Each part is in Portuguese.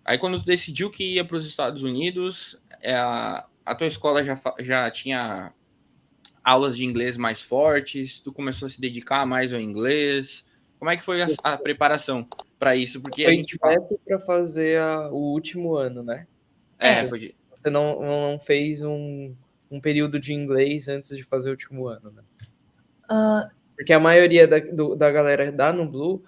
Aí quando tu decidiu que ia para os Estados Unidos, a tua escola já tinha aulas de inglês mais fortes? Tu começou a se dedicar mais ao inglês? Como é que foi a preparação para isso? Porque a Foi gente fala... direto para fazer o último ano, né? É, É. foi de... Você não fez um período de inglês antes de fazer o último ano, né? Porque a maioria da galera da Nublu,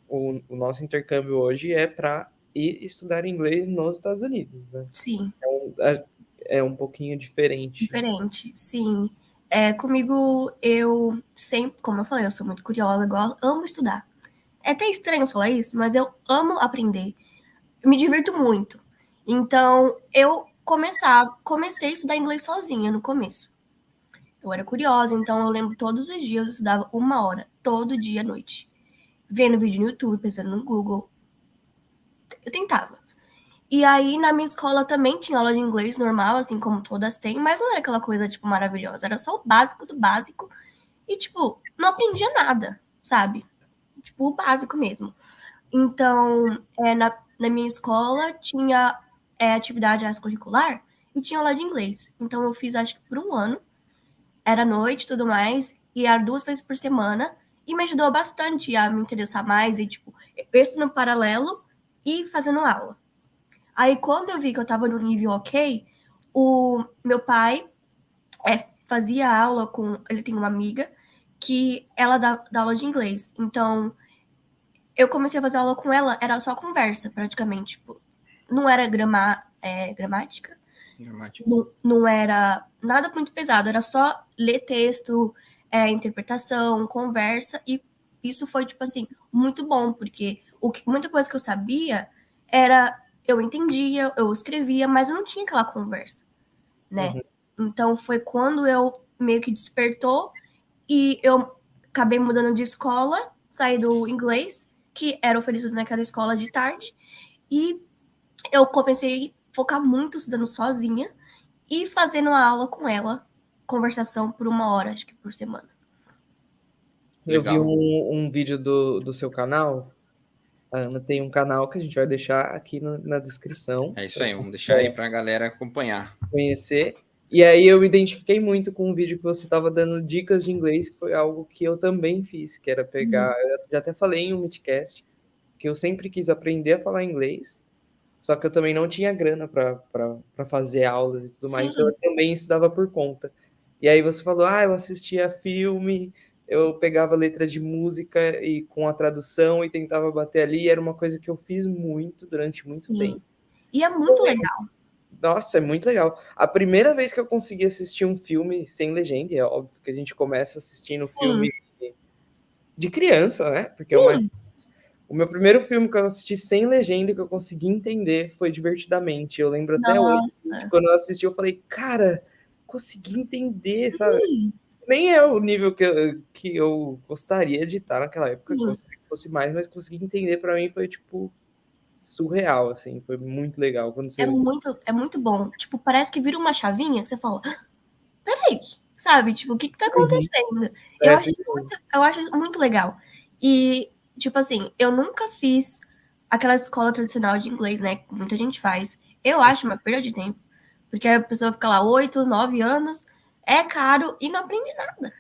o nosso intercâmbio hoje é para ir estudar inglês nos Estados Unidos, né? Sim. Então, é um pouquinho diferente. Diferente, sim. Comigo, eu sempre, como eu falei, eu sou muito curiosa, amo estudar. É até estranho falar isso, mas eu amo aprender. Eu me divirto muito. Então, eu comecei a estudar inglês sozinha no começo. Eu era curiosa, então eu lembro todos os dias eu estudava 1 hora, todo dia à noite. Vendo vídeo no YouTube, pensando no Google. Eu tentava. E aí, na minha escola também tinha aula de inglês normal, assim como todas têm, mas não era aquela coisa, tipo, maravilhosa. Era só o básico do básico. E, tipo, não aprendia nada, sabe? Tipo, o básico mesmo. Então, na minha escola tinha atividade extracurricular e tinha aula de inglês. Então, eu fiz, acho que por 1 ano. Era noite e tudo mais. E era 2 vezes por semana. E me ajudou bastante a me interessar mais. E, tipo, isso no paralelo e fazendo aula. Aí, quando eu vi que eu tava no nível ok, o meu pai fazia aula com... Ele tem uma amiga que ela dá aula de inglês. Então, eu comecei a fazer aula com ela, era só conversa, praticamente. Tipo, não era gramática. Dramático. Não era nada muito pesado. Era só ler texto, interpretação, conversa. E isso foi, tipo assim, muito bom. Porque muita coisa que eu sabia era... Eu entendia, eu escrevia, mas eu não tinha aquela conversa, né? Então, foi quando eu meio que despertou e eu acabei mudando de escola, saí do inglês, que era oferecido naquela escola de tarde, e eu comecei a focar muito estudando sozinha e fazendo a aula com ela, conversação por 1 hora, acho que por semana. Eu vi Legal. um vídeo do seu canal. A Ana tem um canal que a gente vai deixar aqui na descrição. É isso aí, vamos deixar aí para a galera acompanhar. Conhecer. E aí eu me identifiquei muito com um vídeo que você estava dando dicas de inglês, que foi algo que eu também fiz, que era pegar... Eu já até falei em um Midcast, que eu sempre quis aprender a falar inglês, só que eu também não tinha grana para fazer aulas e tudo mais, então eu Sim, também estudava por conta. E aí você falou, eu assistia filme, eu pegava letra de música e com a tradução e tentava bater ali, era uma coisa que eu fiz muito, durante muito tempo. sim. E é muito legal. Nossa, é muito legal. A primeira vez que eu consegui assistir um filme sem legenda, é óbvio que a gente começa assistindo Sim, filme de criança, né? Porque é o mais... sim. O meu primeiro filme que eu assisti sem legenda, que eu consegui entender, foi Divertidamente. Eu lembro até hoje, de Nossa, quando eu assisti, eu falei, cara, consegui entender, sabe? sim, Nem é o nível que eu gostaria de estar naquela época, sim. gostaria que fosse mais, mas conseguir entender pra mim foi, tipo, surreal, assim. Foi muito legal quando você... É muito bom. Tipo, parece que vira uma chavinha, você fala, peraí, sabe? Tipo, o que tá Uhum. acontecendo? É assim mesmo. Eu acho isso muito legal. E, tipo assim, eu nunca fiz aquela escola tradicional de inglês, né? Que muita gente faz. Eu acho uma perda de tempo. Porque a pessoa fica lá 8, 9 anos, é caro e não aprende nada.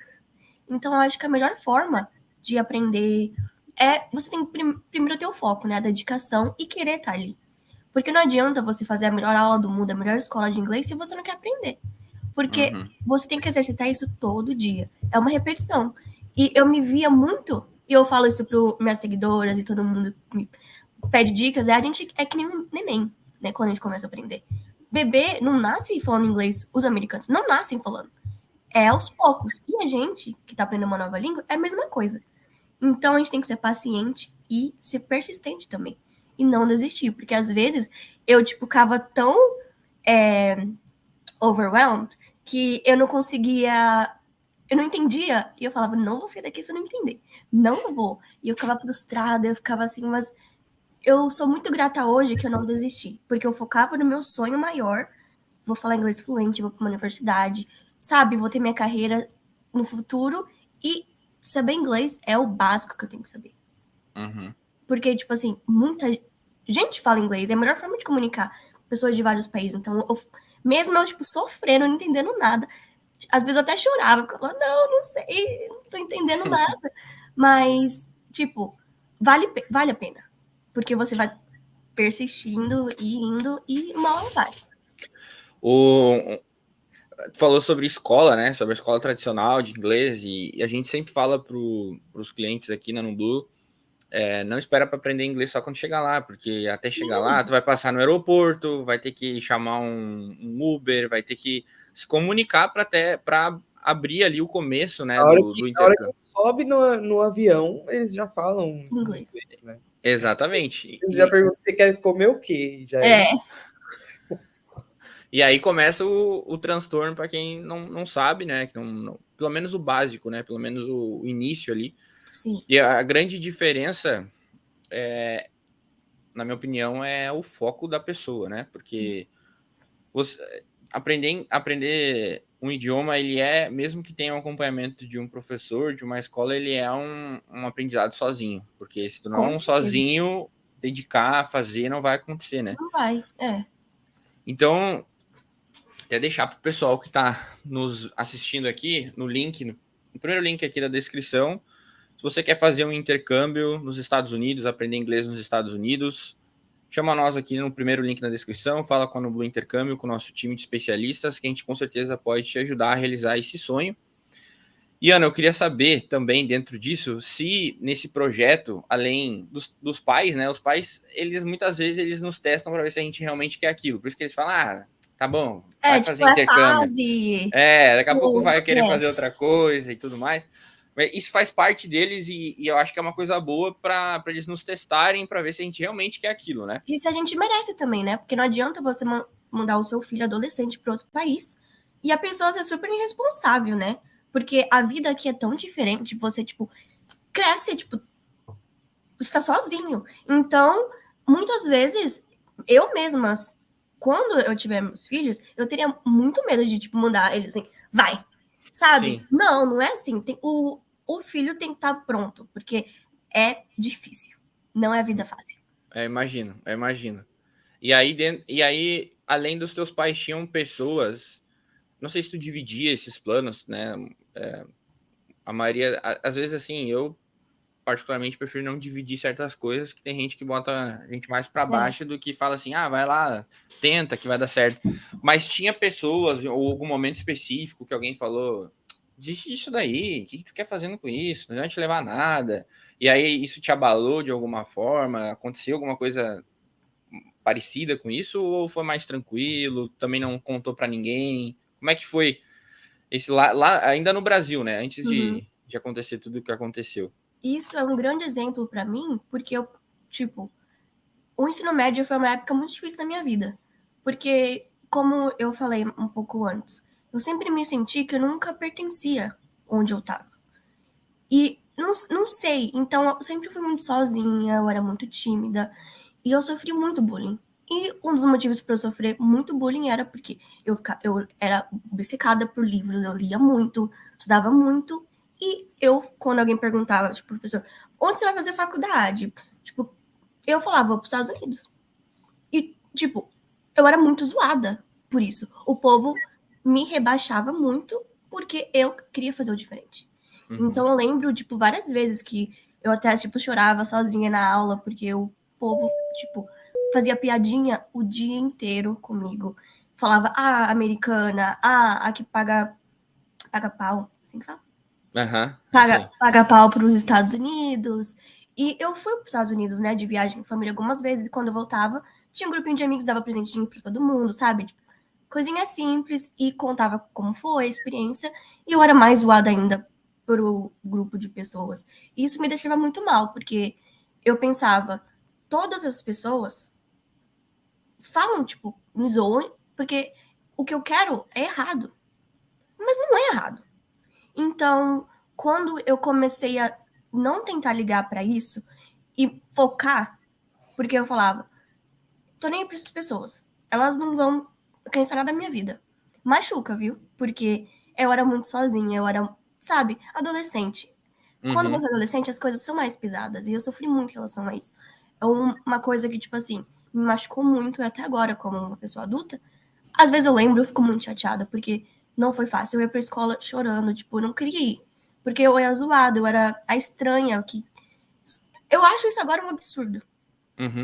Então, eu acho que a melhor forma de aprender é você tem que primeiro ter o foco, né? A dedicação e querer estar ali. Porque não adianta você fazer a melhor aula do mundo, a melhor escola de inglês, se você não quer aprender. Porque Uhum. você tem que exercitar isso todo dia. É uma repetição. E eu me via muito, e eu falo isso para minhas seguidoras e todo mundo me pede dicas, a gente é que nem um neném, né? Quando a gente começa a aprender. Bebê não nasce falando inglês, os americanos não nascem falando. É aos poucos. E a gente, que tá aprendendo uma nova língua, é a mesma coisa. Então a gente tem que ser paciente e ser persistente também. E não desistir. Porque às vezes eu, tipo, ficava tão overwhelmed que eu não conseguia. Eu não entendia. E eu falava, não vou sair daqui se eu não entender. Não vou. E eu ficava frustrada, eu ficava assim, mas eu sou muito grata hoje que eu não desisti. Porque eu focava no meu sonho maior. Vou falar inglês fluente, vou para uma universidade, sabe? Vou ter minha carreira no futuro. E saber inglês é o básico que eu tenho que saber. Uhum. Porque, tipo assim, gente fala inglês, é a melhor forma de comunicar pessoas de vários países. Então, mesmo eu, tipo, sofrendo, não entendendo nada, às vezes eu até chorava, porque eu falava, não sei, não tô entendendo nada. Mas, tipo, vale a pena. Porque você vai persistindo e indo e uma hora vai. Tu falou sobre escola, né? Sobre a escola tradicional de inglês, e a gente sempre fala para os clientes aqui na Nublu, não espera para aprender inglês só quando chegar lá, porque até chegar lá, tu vai passar no aeroporto, vai ter que chamar um Uber, vai ter que se comunicar para abrir ali o começo, né, do Na hora que intercâmbio. sobe no avião, eles já falam Inglês. né? Exatamente. Eles já perguntam se você quer comer o quê? Já E aí começa o transtorno para quem não sabe, né? Que pelo menos o básico, né? Pelo menos o início ali. Sim. E a grande diferença, na minha opinião, é o foco da pessoa, né? Porque você, aprender um idioma, ele mesmo que tenha um acompanhamento de um professor, de uma escola, ele é um aprendizado sozinho. Porque se tu Com não certeza. sozinho dedicar, fazer, não vai acontecer, né? Não vai, Então, até deixar para o pessoal que está nos assistindo aqui, no primeiro link aqui da descrição, se você quer fazer um intercâmbio nos Estados Unidos, aprender inglês nos Estados Unidos, chama nós aqui no primeiro link na descrição, fala com a Nublu Intercâmbio, com o nosso time de especialistas, que a gente com certeza pode te ajudar a realizar esse sonho. E, Ana, eu queria saber também, dentro disso, se nesse projeto, além dos pais, né, os pais, eles muitas vezes eles nos testam para ver se a gente realmente quer aquilo. Por isso que eles falam, tá bom, vai fazer intercâmbio. fase. Daqui a pouco vai querer fazer outra coisa e tudo mais. Mas isso faz parte deles e eu acho que é uma coisa boa para eles nos testarem para ver se a gente realmente quer aquilo, né? E se a gente merece também, né? Porque não adianta você mandar o seu filho adolescente para outro país e a pessoa ser super irresponsável, né? Porque a vida aqui é tão diferente, você, tipo, cresce, tipo, você tá sozinho. Então, muitas vezes, eu mesma, quando eu tiver meus filhos, eu teria muito medo de, tipo, mandar eles assim, vai, sabe? Sim. Não é assim. O filho tem que estar pronto, porque é difícil. Não é vida fácil. Imagino. E aí, além dos teus pais, tinham pessoas. Não sei se tu dividia esses planos, né? A maioria, às vezes, assim, eu particularmente prefiro não dividir certas coisas, que tem gente que bota a gente mais para baixo do que fala assim, vai lá, tenta que vai dar certo. Mas tinha pessoas, ou algum momento específico que alguém falou, desiste disso daí, o que tu quer fazendo com isso? Não vai te levar a nada. E aí isso te abalou de alguma forma? Aconteceu alguma coisa parecida com isso? Ou foi mais tranquilo? Também não contou para ninguém? Como é que foi esse lá ainda no Brasil, né? Antes de acontecer tudo o que aconteceu. Isso é um grande exemplo para mim, porque eu, tipo, o ensino médio foi uma época muito difícil da minha vida. Porque, como eu falei um pouco antes, eu sempre me senti que eu nunca pertencia onde eu tava. E não sei, então eu sempre fui muito sozinha, eu era muito tímida e eu sofri muito bullying. E um dos motivos para eu sofrer muito bullying era porque eu era obcecada por livros, eu lia muito, estudava muito. E eu, quando alguém perguntava, tipo, professor, onde você vai fazer faculdade? Tipo, eu falava, vou para os Estados Unidos. E, tipo, eu era muito zoada por isso. O povo me rebaixava muito porque eu queria fazer o diferente. Então eu lembro, tipo, várias vezes que eu até, tipo, chorava sozinha na aula porque o povo, tipo, fazia piadinha o dia inteiro comigo. Falava, americana, a que paga pau, assim que fala? Paga pau para os Estados Unidos. E eu fui para os Estados Unidos, né, de viagem com família algumas vezes, e quando eu voltava, tinha um grupinho de amigos, dava presentinho para todo mundo, sabe? Tipo, coisinha simples, e contava como foi a experiência, e eu era mais zoada ainda pro grupo de pessoas. E isso me deixava muito mal, porque eu pensava, todas as pessoas falam, tipo, me zoam, porque o que eu quero é errado. Mas não é errado. Então, quando eu comecei a não tentar ligar para isso e focar, porque eu falava, tô nem aí pra essas pessoas. Elas não vão acrescentar nada na minha vida. Machuca, viu? Porque eu era muito sozinha, eu era, sabe, adolescente. Quando você é adolescente, as coisas são mais pesadas. E eu sofri muito em relação a isso. uma coisa que, tipo assim, me machucou muito e até agora, como uma pessoa adulta. Às vezes eu lembro, eu fico muito chateada, porque não foi fácil. Eu ia pra escola chorando, tipo, eu não queria ir. Porque eu era zoada, eu era a estranha. Eu acho isso agora um absurdo,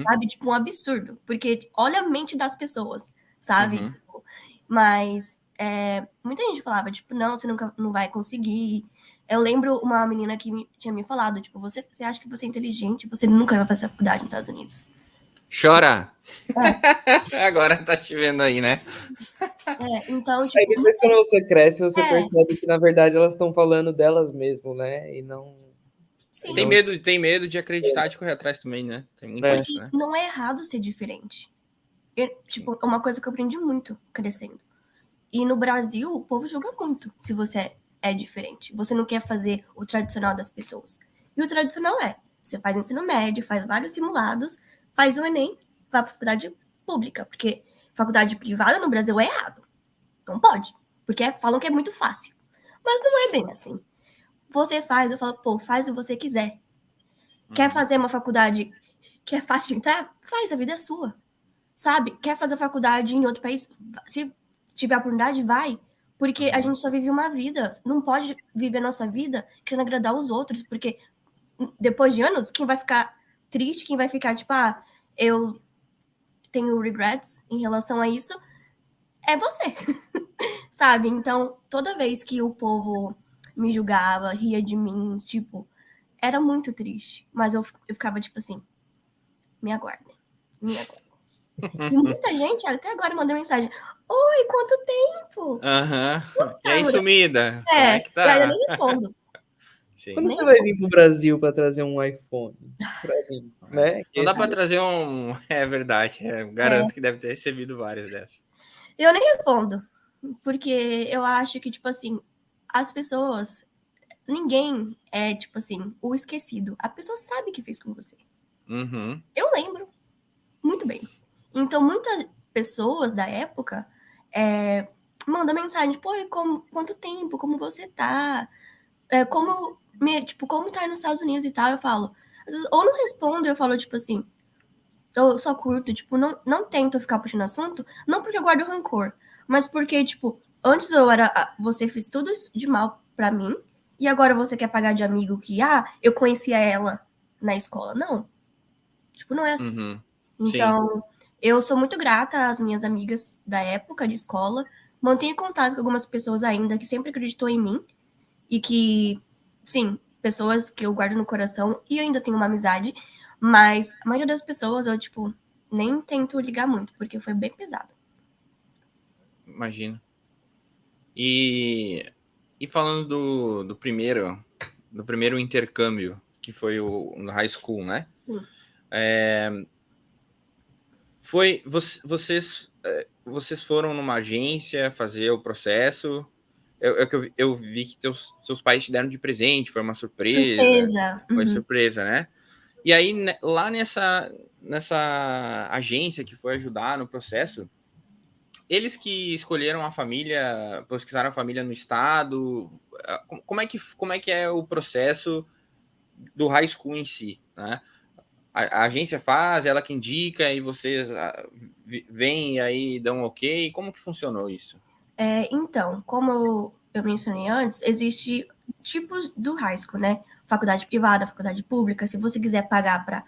sabe? Tipo, um absurdo. Porque olha a mente das pessoas, sabe? Tipo, mas muita gente falava, tipo, não, você nunca não vai conseguir. Eu lembro uma menina que tinha me falado, tipo, você acha que você é inteligente, você nunca vai fazer faculdade nos Estados Unidos. Chora! Agora tá te vendo aí, né? Então, Aí tipo, depois, quando você cresce, você percebe que, na verdade, elas estão falando delas mesmo, né? E não... sim. Tem medo de acreditar, de correr atrás também, né? Tem muito isso, né? Não é errado ser diferente. Tipo, é uma coisa que eu aprendi muito crescendo. E no Brasil, o povo julga muito se você é diferente. Você não quer fazer o tradicional das pessoas. E o tradicional você faz ensino médio, faz vários simulados, faz o Enem, vai pra faculdade pública. Porque faculdade privada no Brasil é errado. Não pode. Porque falam que é muito fácil. Mas não é bem assim. Você faz, eu falo, pô, faz o que você quiser. Quer fazer uma faculdade que é fácil de entrar? Faz, a vida é sua. Sabe? Quer fazer faculdade em outro país? Se tiver oportunidade, vai. Porque a gente só vive uma vida. Não pode viver nossa vida querendo agradar os outros. Porque depois de anos, quem vai ficar triste, quem vai ficar tipo, eu tenho regrets em relação a isso, é você. Sabe? Então, toda vez que o povo me julgava, ria de mim, tipo, era muito triste. Mas eu ficava tipo assim, me aguardem. Me aguardem. E muita gente até agora mandou mensagem. Oi, quanto tempo? E aí, sumida? Como é que E aí eu tá? nem respondo. Sim. Quando você vai vir pro Brasil para trazer um iPhone pra mim, né? Não dá pra trazer um... É verdade. Garanto que deve ter recebido várias dessas. Eu nem respondo. Porque eu acho que, tipo assim, as pessoas... Ninguém é, tipo assim, o esquecido. A pessoa sabe o que fez com você. Eu lembro. Muito bem. Então, muitas pessoas da época mandam mensagem, pô, quanto tempo? Como você tá? Como tá aí nos Estados Unidos e tal? Eu falo, às vezes, ou não respondo, eu falo, tipo assim, eu só curto, tipo, não tento ficar puxando assunto, não porque eu guardo rancor, mas porque, tipo, antes você fez tudo isso de mal pra mim, e agora você quer pagar de amigo que, eu conhecia ela na escola. Não. Tipo, não é assim. Então, eu sou muito grata às minhas amigas da época de escola. Mantenho contato com algumas pessoas ainda que sempre acreditou em mim. E que, sim, pessoas que eu guardo no coração e eu ainda tenho uma amizade. Mas a maioria das pessoas eu, tipo, nem tento ligar muito, porque foi bem pesado. Imagino. E falando do primeiro intercâmbio, que foi no high school, né? Sim. Vocês foram numa agência fazer o processo? Eu vi que seus pais te deram de presente, foi uma surpresa. Surpresa. Foi surpresa, né? E aí, lá nessa agência que foi ajudar no processo, eles que escolheram a família, pesquisaram a família no estado, como é que é o processo do high school em si, né? A agência faz, ela que indica, e vocês vêm e aí dão ok? Como que funcionou isso? Então, como eu mencionei antes, existe tipos do high school, né? Faculdade privada, faculdade pública. Se você quiser pagar para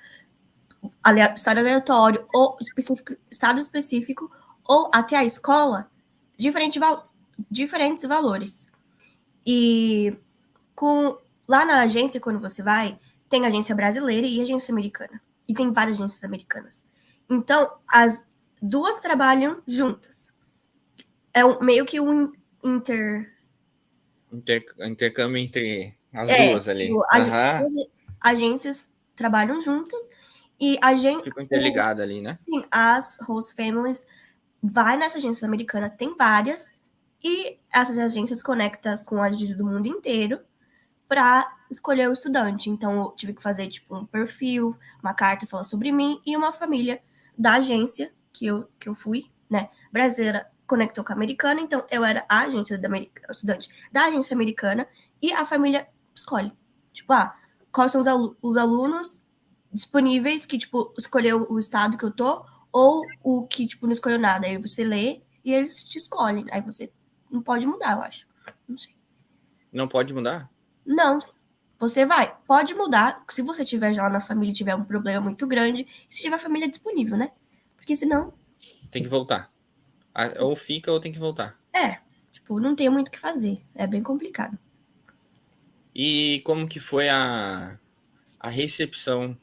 estado aleatório ou estado específico, ou até a escola, diferentes valores. E lá na agência, quando você vai, tem agência brasileira e agência americana. E tem várias agências americanas. Então, as duas trabalham juntas. Meio que um intercâmbio entre as duas ali. As agências trabalham juntas e Ficam interligadas ali, né? Sim, as host families vai nessas agências americanas, tem várias, e essas agências conectam com as agências do mundo inteiro para escolher o estudante. Então, eu tive que fazer, tipo, um perfil, uma carta falar sobre mim, e uma família da agência que eu fui, né, brasileira, conectou com a americana, então eu era a agência estudante da agência americana, e a família escolhe. Tipo, quais são os alunos disponíveis que, tipo, escolheu o estado que eu tô, ou o que, tipo, não escolheu nada. Aí você lê e eles te escolhem. Aí você não pode mudar, eu acho. Não sei. Não pode mudar? Não, você vai. Pode mudar se você tiver já na família e tiver um problema muito grande, e se tiver família disponível, né? Porque senão, Tem que voltar. Ou fica ou tem que voltar. tipo, não tem muito o que fazer. É bem complicado. E como que foi a recepção?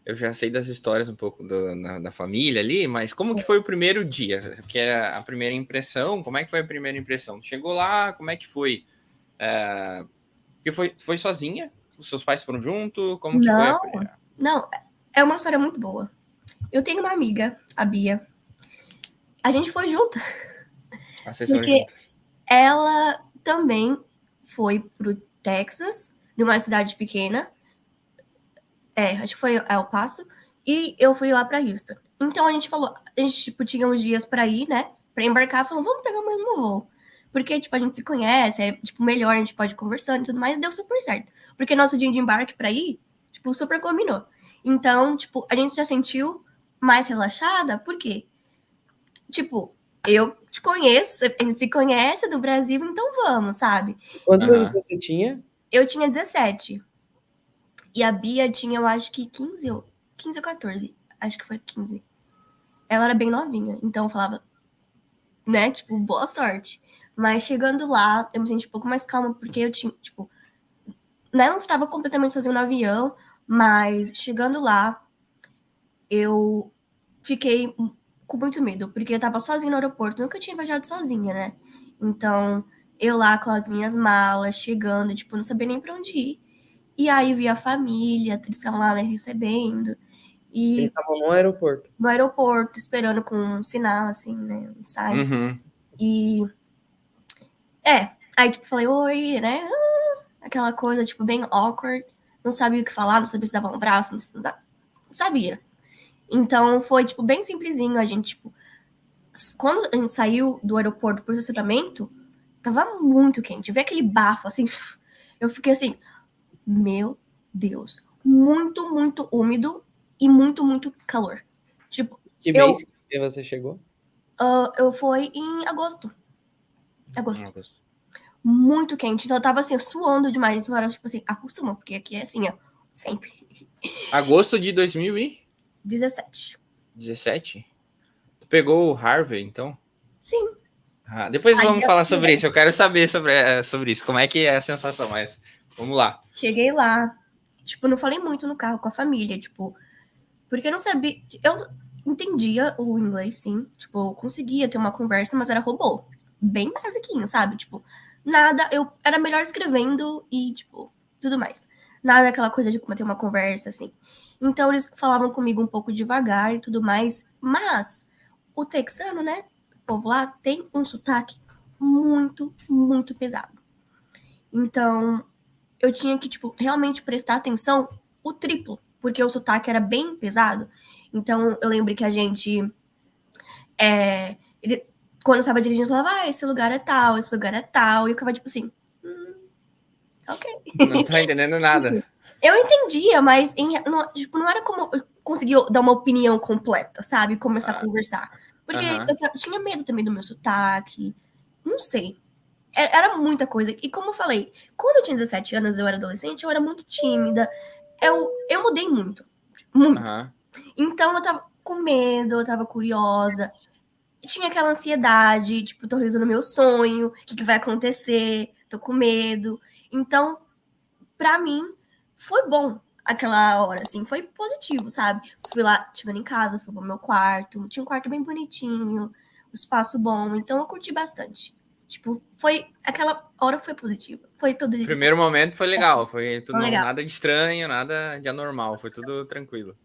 Eu já sei das histórias um pouco da família ali, mas como que foi o primeiro dia? Porque é a primeira impressão, como é que foi a primeira impressão? Chegou lá, como é que foi? Porque foi sozinha? Os seus pais foram junto? Como que foi a... Não, é uma história muito boa. Eu tenho uma amiga, a Bia. A gente foi junto, Vocês foram porque juntas? ela também foi pro Texas, numa cidade pequena. Acho que foi El Paso. E eu fui lá pra Houston. Então a gente falou, a gente, tipo, tinha uns dias pra ir, né? Pra embarcar, falou, vamos pegar o mesmo voo. Porque, tipo, a gente se conhece, é, tipo, melhor, a gente pode ir conversando e tudo mais, e deu super certo. Porque nosso dia de embarque pra ir, tipo, super combinou. Então, tipo, a gente já sentiu mais relaxada, por quê? Tipo, eu te conheço, a gente se conhece do Brasil, então vamos, sabe? Quantos Aham. anos você tinha? Eu tinha 17. E a Bia tinha, eu acho que 15 ou 14. Acho que foi 15. Ela era bem novinha, então eu falava, né, tipo, boa sorte. Mas chegando lá, eu me senti um pouco mais calma, porque eu tinha, tipo, né, não estava completamente sozinha no avião, mas chegando lá, eu fiquei com muito medo, porque eu tava sozinha no aeroporto, nunca tinha viajado sozinha, né? Então, eu lá com as minhas malas, chegando, tipo, não sabia nem pra onde ir. E aí vi a família, eles estavam lá, né, recebendo. Eles E estavam no aeroporto. no aeroporto, esperando com um sinal, assim, né, um sign. Uhum. E, aí, tipo, falei, oi, né, aquela coisa, tipo, bem awkward. Não sabia o que falar, não sabia se dava um abraço, não sabia. Então, foi, tipo, bem simplesinho. A gente, tipo, quando a gente saiu do aeroporto pro estacionamento, tava muito quente. Vê aquele bafo, assim, eu fiquei assim, meu Deus. Muito, muito úmido e muito, muito calor. Tipo, Que eu, mês que você chegou? eu fui em agosto. Agosto. Agosto. Muito quente. Então eu tava assim, suando demais. Eu era tipo assim, acostuma, porque aqui é assim, ó. Sempre. Agosto de 2017. 17. Tu pegou o Harvey, então? Sim. Depois Aí vamos falar sobre isso. Eu quero saber sobre isso. Como é que é a sensação, mas vamos lá. cheguei lá. Tipo, não falei muito no carro com a família, tipo, porque eu não sabia. Eu entendia o inglês, sim. Tipo, eu conseguia ter uma conversa, mas era robô. Bem basiquinho, sabe? Tipo, nada. Eu era melhor escrevendo e, tipo, tudo mais. Nada aquela coisa de como ter uma conversa, assim. Então eles falavam comigo um pouco devagar e tudo mais. Mas o texano, né? O povo lá tem um sotaque muito, muito pesado. Então, eu tinha que, tipo, realmente prestar atenção o triplo, porque o sotaque era bem pesado. Então, eu lembro que a gente, ele, quando eu estava dirigindo, falava, esse lugar é tal, esse lugar é tal, e eu ficava, tipo assim, ok. Não tá entendendo nada. Eu entendia, mas não, tipo, não era como eu conseguir dar uma opinião completa, sabe? Começar a conversar. Porque Aham. eu tinha medo também do meu sotaque, não sei. Era muita coisa. E como eu falei, quando eu tinha 17 anos, eu era adolescente, eu era muito tímida. Eu mudei muito. Muito. Aham. Então eu tava com medo, eu tava curiosa. Tinha aquela ansiedade, tipo, tô realizando meu sonho, o que vai acontecer? Tô com medo. Então, pra mim, foi bom aquela hora, assim, foi positivo, sabe? Fui lá, chegando em casa, fui pro meu quarto, tinha um quarto bem bonitinho, um espaço bom, então eu curti bastante. Tipo, aquela hora foi positiva, foi tudo de bom, Primeiro momento foi legal. Foi tudo foi legal. nada de estranho, nada de anormal. Foi tudo tranquilo.